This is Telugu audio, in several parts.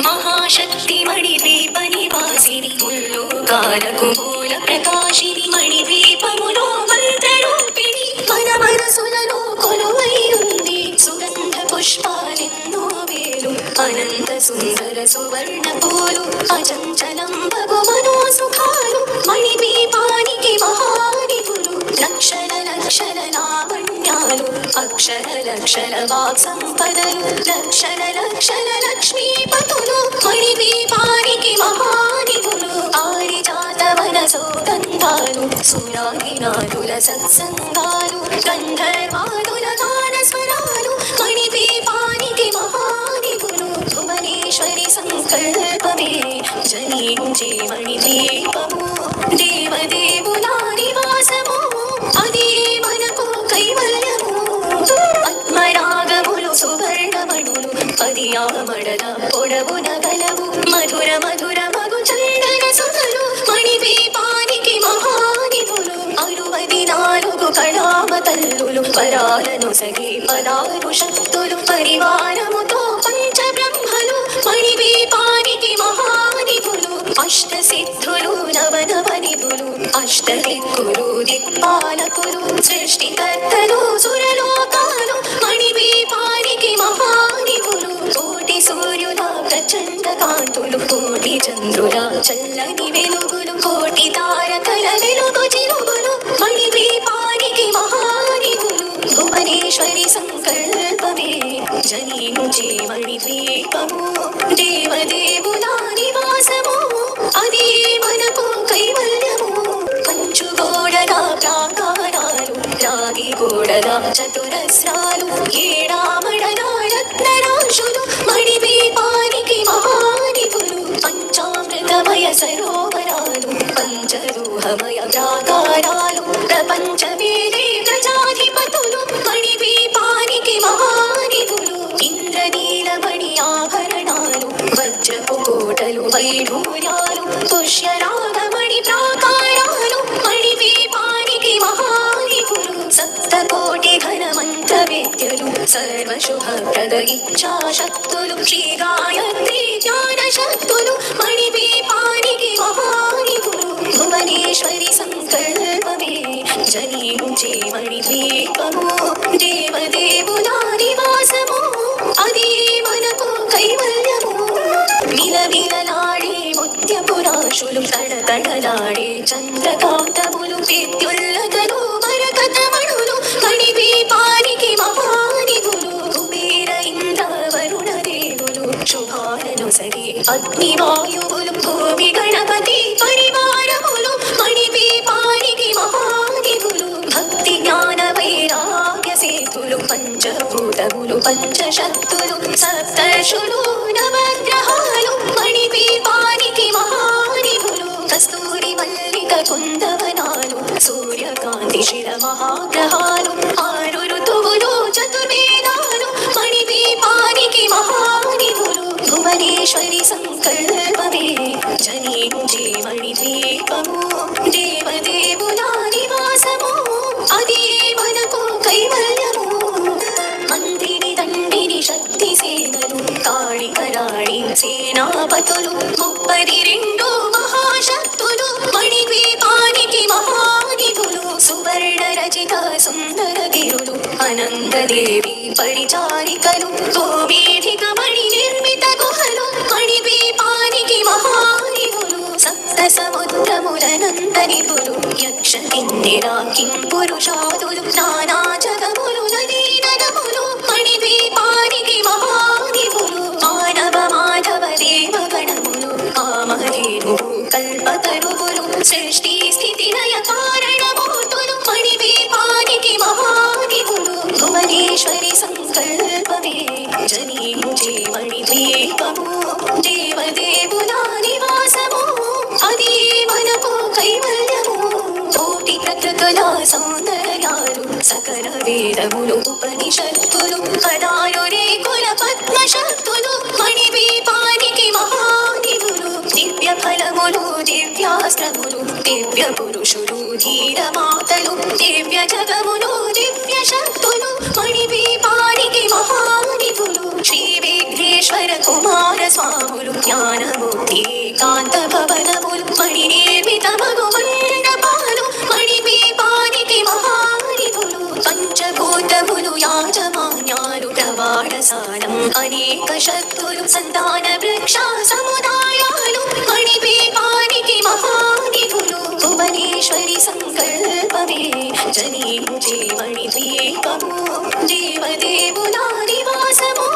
महाशक्ति मणिद्वीप निवासिनि मुल्लोकाలకు మూల ప్రకాశిని మణిద్వీపములో మంత్రరూపిణి మన మనసులలో కొలువై ఉంది సుగంధ పుష్పాలెన్నో వేలు అనంత సుందర సువర్ణ పూలు అచంచలం బగు మనోసుఖాలు మణిద్వీపానికి మహానిధులు లక్షల లక్షల లావణ్యాలు అక్షర లక్షల వాక్ సంపదలు లక్షల లక్షల లక్ష్మీపతులు మణిద్వీపానికి మహానిధులు పారిజాతవన సౌగంధాలు సురాగినాదుల సత్సంగాలు గంధర్వాదుల గాన స్వరాలు మణిద్వీపానికి మహానిధులు భువనేశ్వరి సంకల్పమే జనించే మణిద్వీపము దేవదేవుల నివాసము అది మనకు కైవల్యము పద్మరాగములు సువర్ణమణులు పదియామడల పొడవున గలవు మధుర మధుర మగు చందన సుధలు మణిద్వీపానికి మహానిధులు 64 కళావతల్లులు పరాలను సగి పదారు శక్తులు పరివారముతో పంచబ్రహ్మలు మణిద్వీపానికి మహానిధులు అష్టసిద్ధులు నవనవనిధులు అష్టదిక్కులు దిక్పాలకులు సృష్టికర్తలు సురలోకాలు మణిద్వీపానికి మహానిధులు కోటి సూర్యుల ప్రచండ కాంతులు కోటి చంద్రుల చల్లని వెలుగులు కోటి తారకల వెలుగు చిరుగులు మణిద్వీపానికి మహానిధులు భువనేశ్వరి సంకల్పమే జనించే మణిద్వీపము దేవదేవుల నివాసము అది మనకు కైవల్యము కంచుగోడల ప్రాకారాలు రాగి గోడల చతురస్రాలు ఏడామడల రత్నరాశులు మణిద్వీపానికి మహానిధులు పంచామృతమయ సరోవరాలు పంచరూహమయ ప్రాకారాలు ప్రపంచ వేదే ప్రజాధిపతులు మణిద్వీపానికి మహానిధులు ఇంద్రనీలమణి ఆభరణాలు వజ్రపు కోటలు వైఢూర్యాలు పుష్యరాగమణి ప్రాకారాలు మణిద్వీపానికి మహానిధులు సప్తకోటి ఘన మంత్ర విద్యలు సర్వశుభప్రద ఇచ్ఛాశక్తులు శ్రీ గాయత్రి జ్ఞాన శక్తులు మణిద్వీపానికి మహానిధులు భువనేశ్వరి సంకల్పమే జనించే మణిద్వీపము దేవదేవుల నివాసము అది మనకు కైవల్యము విలవిలలాడే ముత్యపురాశులు తడతడలాడే చంద్రకాంతములు విద్యుల్లతలు మరకతమణులు మణిద్వీపానికి మహానిధులు కుబేర ఇంద్ర వరుణ దేవులు శుభాలను సరి అగ్నివాయువులు భూమి గణపతి పరివారములు మణిద్వీపానికి మహానిధులు భక్తి జ్ఞాన వైరాగ్య సేతులు పంచభూతములు పంచశక్తులు సప్తర్షులు నవగ్రహాలు మణిద్వీపానికి మహానిధులు కస్తూరి మల్లిక కుందవనాలు సూర్యకాంతి శిల మహాగ్రహాలు 6 ఋతువులు చతుర్వేదాలు మణిద్వీపానికి మహానిధులు భువనేశ్వరి సంకల్పమే జనించే మణిద్వీపము దేవదేవుల నివాసము అది మనకు కైవల్యము మంత్రిని దండిని శక్తి సేనలు కాళికరాణి సేనాపతులు 32 మహాశక్తులు మణిద్వీపానికి మహానిధులు సువర్ణ రచిత సుందర గిరులు అనంతదేవి పరిచారికలు గోవేధిక మణి నిర్మిత గుహలు మణిద్వీపానికి మహానిధులు సప్త సముద్రములనంత నిధులు యక్ష కిన్నెరా కింపురుషాదులు నానా జగములు నదీ నదములు మణిద్వీపానికి మహానిధులు మానవ మాధవ దేవ గణములు కామధేనువు కల్పతరువులు సృష్టి స్థితి లయ కారణమూర్తులు మణిద్వీపానికి మహానిధులు భువనేశ్వరి సంకల్పమే జనించే మణిద్వీపము దేవదేవుల నివాసము అది మనకు కైవల్యము కోటి ప్రకృతుల సౌందర్యాలు సకల వేదములు ఉపనిషత్తులు 16 రేకుల పద్మశక్తులు మణిద్వీపానికి మహానిధులు దివ్య ఫలములు దివ్యాస్త్రములు దివ్య పురుషులు ధీరమాతలు దివ్య జగములు దివ్య శక్తులు మణిద్వీపానికి మహానిధులు శ్రీ విఘ్నేశ్వర కుమార స్వాములు అవసానం అనేక శక్తులు సంతాన వృక్ష సముదాయాలు మణిపీపానికి మహానిధులు భువనేశ్వరి సంకల్పమే జనించే మణిద్వీపము దేవదేవుల నివాసము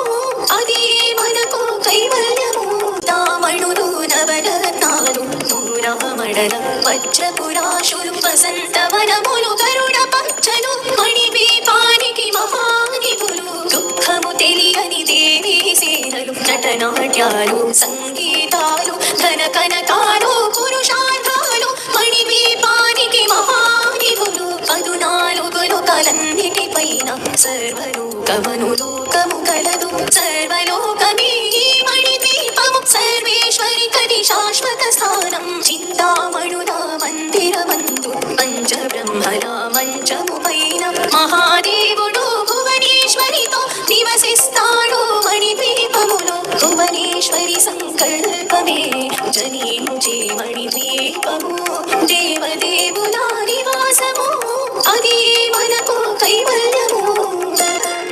అది మనకు కైవల్యము తామణులు నవరత్నాలు నూరామడల వజ్రపురాశులు వసంతవనములు గరుడ పచ్చలు మణిపీపానికి మహానిధులు దుఃఖము తెలియని దేవీ సేనలు నటనాట్యాలు సంగీతాలు ఘన కనకాలు పురుషార్థాలు మణిపీపానికి మహానిధులు 14 లోకాలన్నిటిపైన సర్వలోకమను లోకము కలదు సర్వలోకమే ఈ మణిద్వీపము సర్వేశ్వరి కది శాశ్వత స్థానం చింతామణుల మందిరమందు పంచబ్రహ్మల మంచము పైన మహాదేవుడు భువనేశ్వరితో నివసిస్తాడు మణిద్వీపములో భువనేశ్వరి సంకల్పమే జనించే మణిద్వీపము దేవదేవుల నివాసము అది మనకు కైవల్యము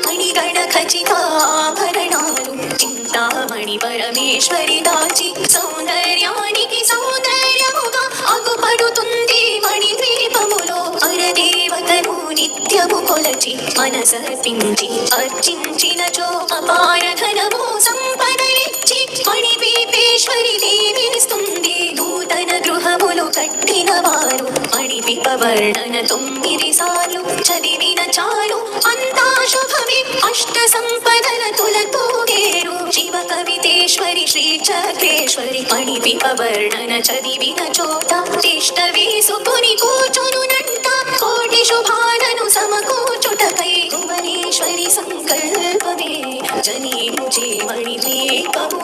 మణిగణ ఖచ్చితాభరణాలు చింతామణి పరమేశ్వరి దాచి సౌందర్యానికి సౌందర్యముగా అగుపడుతుంది మణిద్వీపములో పరదేవతను నిత్యము కొలచి మనసర్పించి అర్చించినచో అపార ధనము సంపదలిచ్చి మణిద్వీపేశ్వరి దీవిస్తుంది నూతన గృహములు కట్టిన వారు మణిద్వీప వర్ణన 9 సార్లు చదివిన చాలు అంతా శుభమే అష్ట సంపదల తులతూగేరు శివ కవితేశ్వరి శ్రీ చక్రేశ్వరి మణిద్వీప వర్ణన చదివిన చోట తిష్ట వేసుకుని కూర్చునునంట కోటి శుభాలను సమకూర్చుటకై భువనేశ్వరి సంకల్పమే జనించే మణిద్వీపము